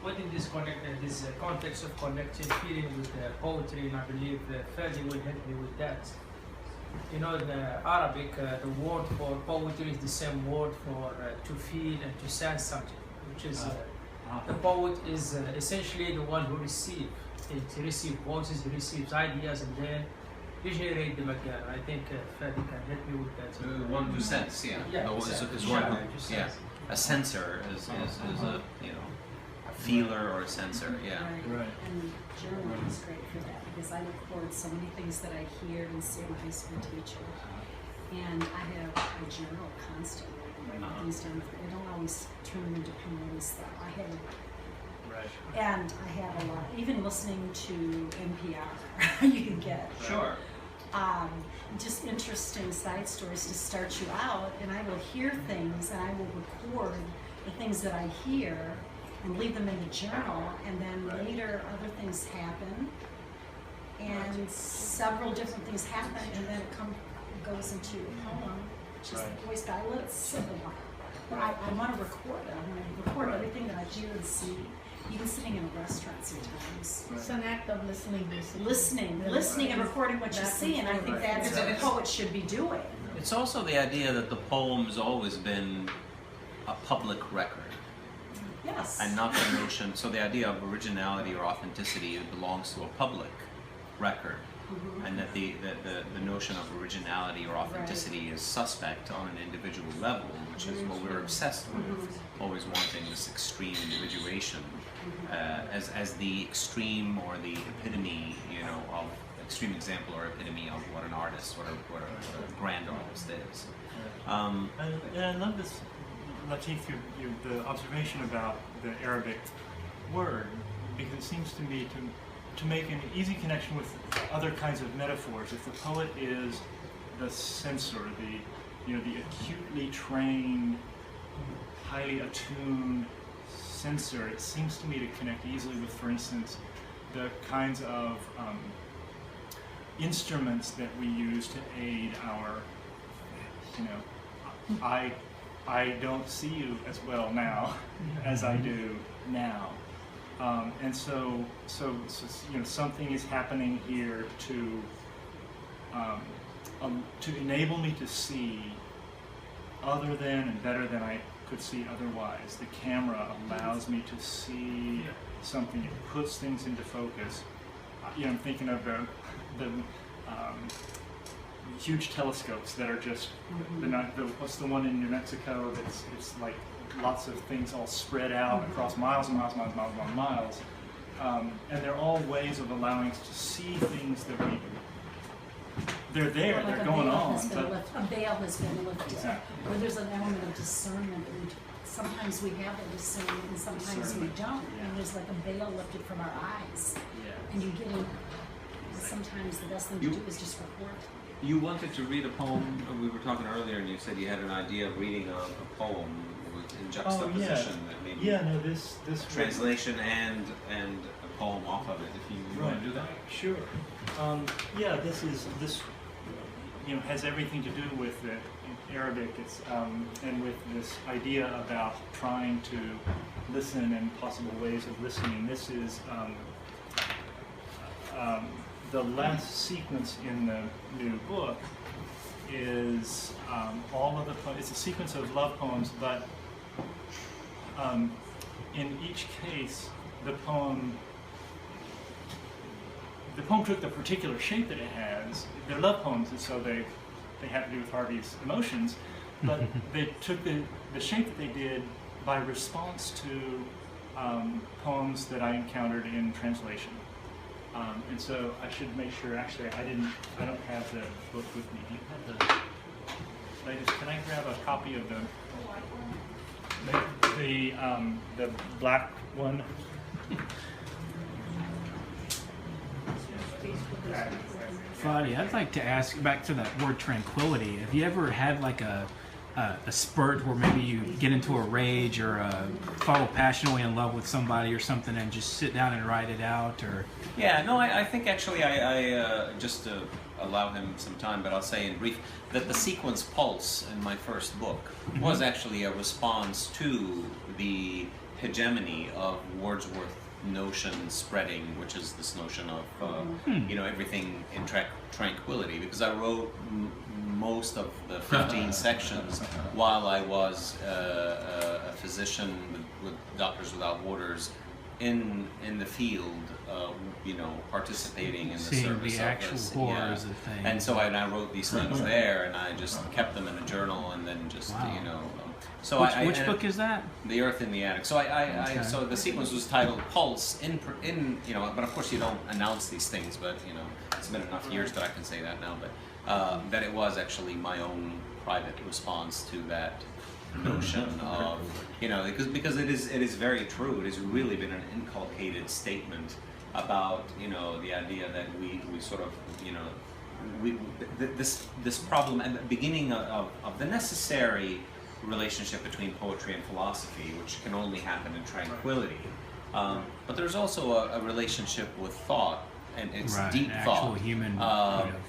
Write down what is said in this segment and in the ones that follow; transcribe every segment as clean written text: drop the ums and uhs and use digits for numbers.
within this context of connecting feeling with poetry, and I believe Fady will help me with that. You know, in Arabic, the word for poetry is the same word for to feel and to sense something, which is the poet is essentially the one who receives. He receives voices, he receives ideas, and then he generates them again. I think Fady can help me with that. One who sense, yeah. Yeah, Is one who, yeah. A sensor is a, you know, a feeler or a sensor, yeah. Right. And journaling is great for that because I record so many things that I hear and see. I'm a high school teacher, and I have a journal constantly. I write things down. I don't always turn them into poems. I have. And I have a lot, even listening to NPR, you can get. Sure. Just interesting side stories to start you out, and I will hear things and I will record the things that I hear and leave them in the journal, and then later other things happen, and several different things happen, and then it goes into a poem, which is voiced by a little simple one. But I want to record it. I want to record everything that I hear and see. Even sitting in a restaurant sometimes. It's an act of listening, basically. Listening and recording what you see, and I think that's what a poet should be doing. It's also the idea that the poem's always been a public record. Yes. And not the notion, so the idea of originality or authenticity belongs to a public record. And that the notion of originality or authenticity is suspect on an individual level, which is what we're obsessed with, always wanting this extreme individuation as the extreme or the epitome, you know, of extreme example or epitome of what an artist, what a grand artist is. And I love this, Latif, the observation about the Arabic word, because it seems to me to make an easy connection with other kinds of metaphors. If the poet is the censor, the acutely trained, highly attuned censor, it seems to me to connect easily with, for instance, the kinds of instruments that we use to aid our, you know, I don't see you as well now as I do now. And so you know, something is happening here to enable me to see other than and better than I could see otherwise. The camera allows me to see something. It puts things into focus. You know, I'm thinking of the huge telescopes that are just what's the one in New Mexico that's it's like lots of things all spread out across miles and miles and miles and miles. And they're all ways of allowing us to see things that they're there, Like they're going on. A veil has been lifted, Exactly. where there's an element of discernment. And sometimes we have that discernment and sometimes we don't. And there's like a veil lifted from our eyes. And you get in, sometimes the best thing to do is just record. You wanted to read a poem, we were talking earlier, and you said you had an idea of reading a poem in juxtaposition that maybe this translation and a poem off of it. If you want to do that, sure. This you know, has everything to do with the Arabic. It's and with this idea about trying to listen and possible ways of listening. This is the last sequence in the new book is all of the it's a sequence of love poems, but in each case the poem took the particular shape that it has. They're love poems, and so they have to do with Harvey's emotions, but they took the shape that they did by response to poems that I encountered in translation. And so I should make sure, actually, I don't have the book with me. Do you have the latest? Can I grab a copy of the black one? Fady, I'd like to ask back to that word tranquility. Have you ever had like a spurt where maybe you get into a rage or fall passionately in love with somebody or something and just sit down and write it out? Or yeah, no, I think actually I just to allow him some time, but I'll say in brief that the sequence Pulse in my first book was actually a response to the hegemony of Wordsworth notion spreading, which is this notion of everything in tranquility. Because I wrote most of the 15 sections while I was a physician with Doctors Without Borders in the field, participating in the seeing service the of actual this. horrors of things. And so I wrote these things there, and I just kept them in a journal, and then just Wow. So Which book is that? The Earth in the Attic. So Okay. so the sequence was titled Pulse but of course you don't announce these things, but it's been enough years that I can say that now, but that it was actually my own private response to that notion of because it is very true. It has really been an inculcated statement about the idea that we sort of this problem at the beginning of the necessary relationship between poetry and philosophy, which can only happen in tranquility. But there's also a relationship with thought, and it's deep actual thought human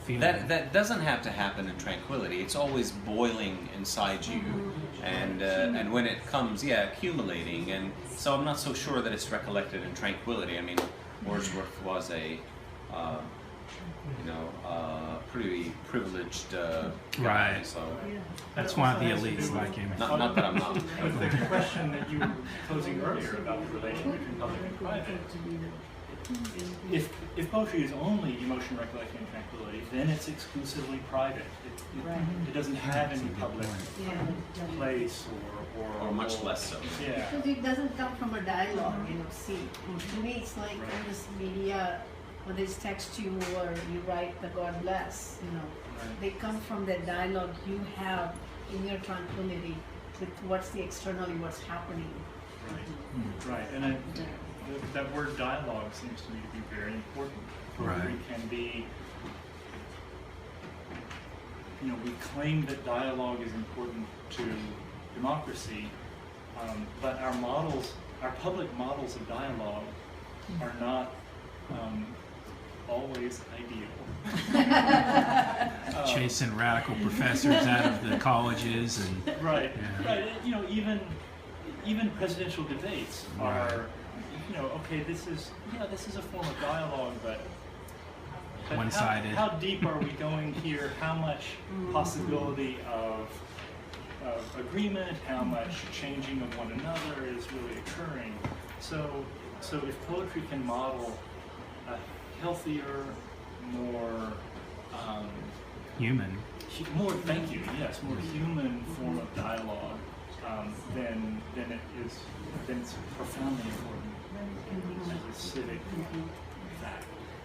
feeling. that doesn't have to happen in tranquility. It's always boiling inside you, and when it comes, accumulating. And so I'm not so sure that it's recollected in tranquility. I mean, Wordsworth was a pretty privileged guy. Right. So That's one of the elites like him. not that I'm not. But the question that you were posing earlier about the relation between public and private, if poetry is only emotion, recollection, and tranquility, then it's exclusively private. It doesn't have any public place Or much less so. Yeah. Because it doesn't come from a dialogue, see. To me, it's like in this media, whether it's text you or you write the God bless, they come from the dialogue you have in your tranquility with what's externally happening. Right. And that word dialogue seems to me to be very important. Poetry can be, we claim that dialogue is important to democracy, but our public models of dialogue are not always ideal. Chasing radical professors out of the colleges and Right. Even presidential debates are, okay, this is a form of dialogue, but one-sided. How deep are we going here? How much possibility of agreement? How much changing of one another is really occurring? So if poetry can model a healthier, more human. more human form of dialogue, then it's profoundly important as a civic fact.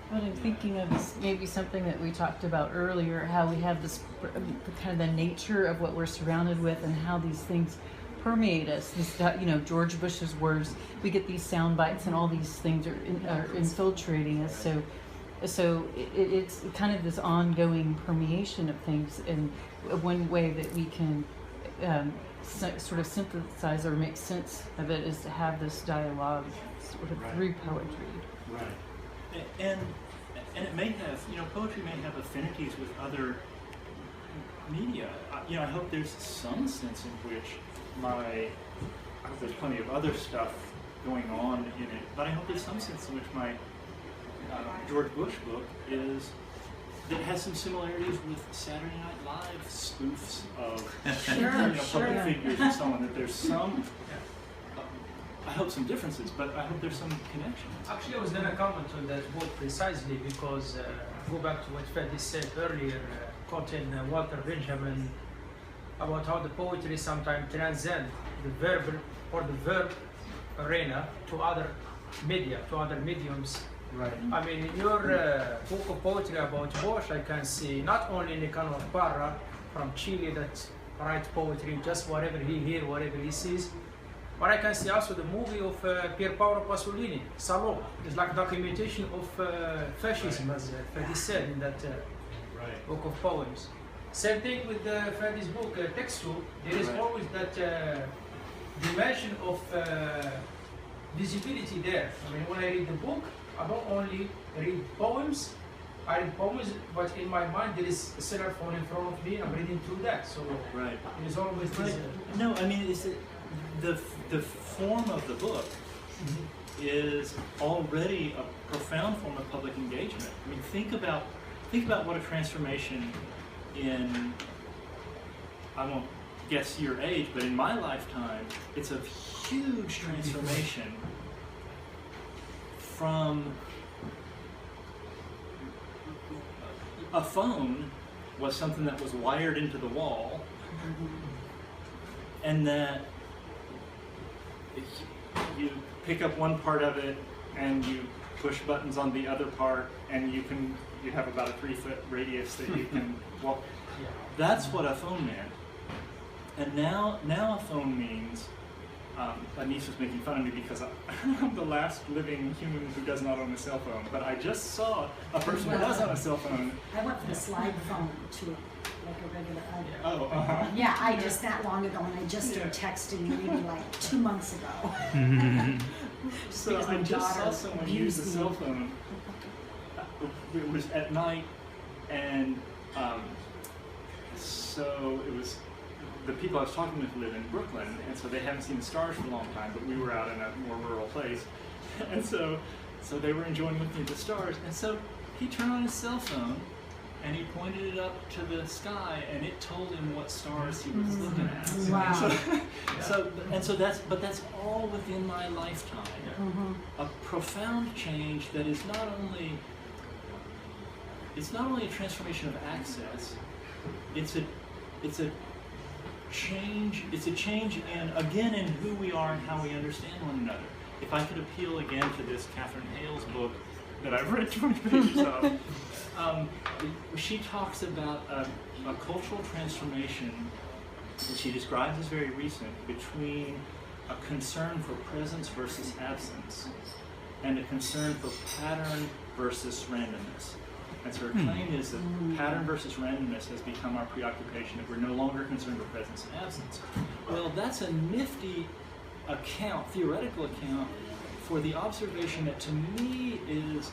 What I'm thinking of is maybe something that we talked about earlier, how we have this kind of the nature of what we're surrounded with and how these things permeate us. This, George Bush's words, we get these sound bites and all these things are infiltrating us. So it's kind of this ongoing permeation of things, and one way that we can sort of synthesize or make sense of it is to have this dialogue sort of through poetry. Right. And it may have, poetry may have affinities with other media. I hope there's some sense in which I hope there's plenty of other stuff going on in it, but I hope there's some sense in which my George Bush book that has some similarities with Saturday Night Live spoofs of public figures and so on. That there's some, I hope some differences, but I hope there's some connection. Actually, I was going to comment on that book precisely because go back to what Fady said earlier, quoting Walter Benjamin about how the poetry sometimes transcends the verbal or the verb arena to other media, to other mediums. Right. I mean, in your book of poetry about Bush, I can see not only Nicanor Parra from Chile that writes poetry, just whatever he hears, whatever he sees, but I can see also the movie of Pier Paolo Pasolini, Salò. It's like documentation of fascism, as Fady said in that book of poems. Same thing with Fady's book, Textu. There is always that dimension of visibility there. I mean, when I read the book, I don't only read poems, I read poems, but in my mind there is a cellar phone in front of me, I'm reading through that. So right. it is always this. No, I mean, it's the the form of the book is already a profound form of public engagement. I mean, think about what a transformation in, I won't guess your age, but in my lifetime, it's a huge transformation from a phone was something that was wired into the wall, and that you pick up one part of it and you push buttons on the other part, and you have about a 3-foot radius that you can walk. That's what a phone meant. And now a phone means, my niece was making fun of me because I'm the last living human who does not own a cell phone, but I just saw a person who does own a cell phone. I went from a slide phone to like a regular iPhone. Oh, uh-huh. Yeah, I just that long ago, and I just started texting maybe like 2 months ago. So because I my just saw daughter someone use a abused cell me. phone. It was at night, and so it was, the people I was talking with live in Brooklyn, and so they haven't seen the stars for a long time, but we were out in a more rural place. And so they were enjoying looking at the stars. And so he turned on his cell phone and he pointed it up to the sky, and it told him what stars he was looking at. Wow. So that's all within my lifetime. A profound change that is not only a transformation of access, it's a change in, again, in who we are and how we understand one another. If I could appeal again to this Catherine Hale's book that I've read 20 pages of, she talks about a cultural transformation that she describes as very recent between a concern for presence versus absence and a concern for pattern versus randomness. And so her claim is that pattern versus randomness has become our preoccupation, that we're no longer concerned with presence and absence. Well, that's a nifty account, theoretical account, for the observation that to me is,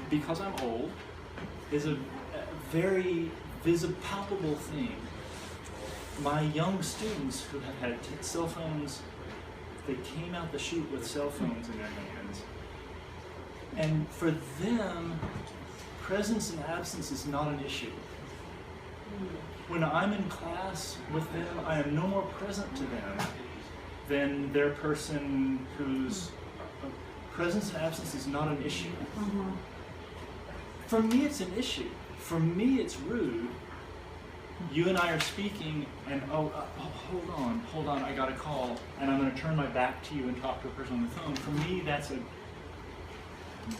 because I'm old, is a very palpable thing. My young students who have had cell phones, they came out the chute with cell phones in their hands. And for them, presence and absence is not an issue. When I'm in class with them, I am no more present to them than their person whose presence and absence is not an issue. For me, it's an issue. For me, it's rude. You and I are speaking, and hold on, I got a call, and I'm going to turn my back to you and talk to a person on the phone. For me,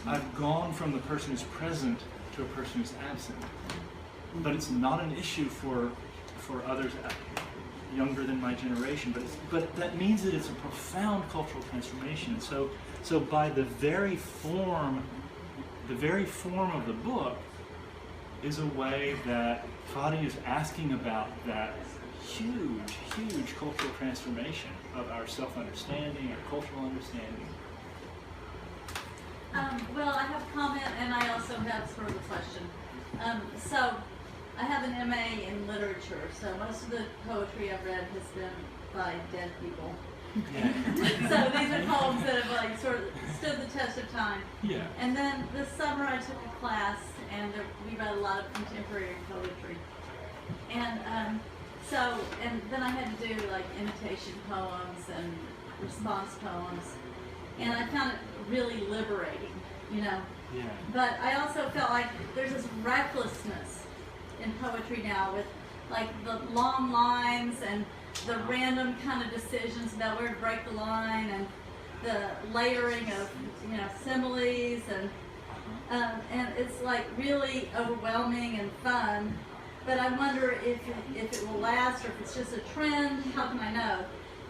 I've gone from the person who's present to a person who's absent. But it's not an issue for others younger than my generation. But that means that it's a profound cultural transformation. So by the very form of the book is a way that Fady is asking about that huge cultural transformation of our self-understanding, our cultural understanding. Well, I have a comment, and I also have sort of a question. So, I have an MA in literature, so most of the poetry I've read has been by dead people. Yeah. So these are poems that have like sort of stood the test of time. Yeah. And then this summer I took a class, and we read a lot of contemporary poetry. And and then I had to do like imitation poems and response poems, and I found it really liberating, you know. Yeah. But I also felt like there's this recklessness in poetry now with like the long lines and the random kind of decisions about where to break the line and the layering of, you know, similes and it's like really overwhelming and fun. But I wonder if it will last, or if it's just a trend. How can I know?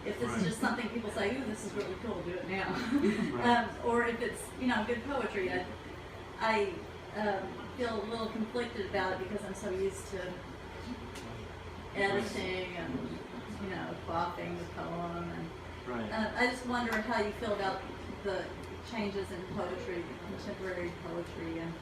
If this is just something people say, ooh, this is really cool, do it now. Or if it's, you know, good poetry. I feel a little conflicted about it because I'm so used to editing and, you know, quaffing the poem. And I just wonder how you feel about the changes in poetry, contemporary poetry, and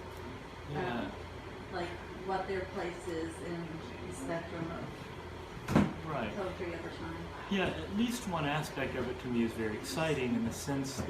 like what their place is in the spectrum of Right. poetry over time. Yeah, at least one aspect of it to me is very exciting in the sense that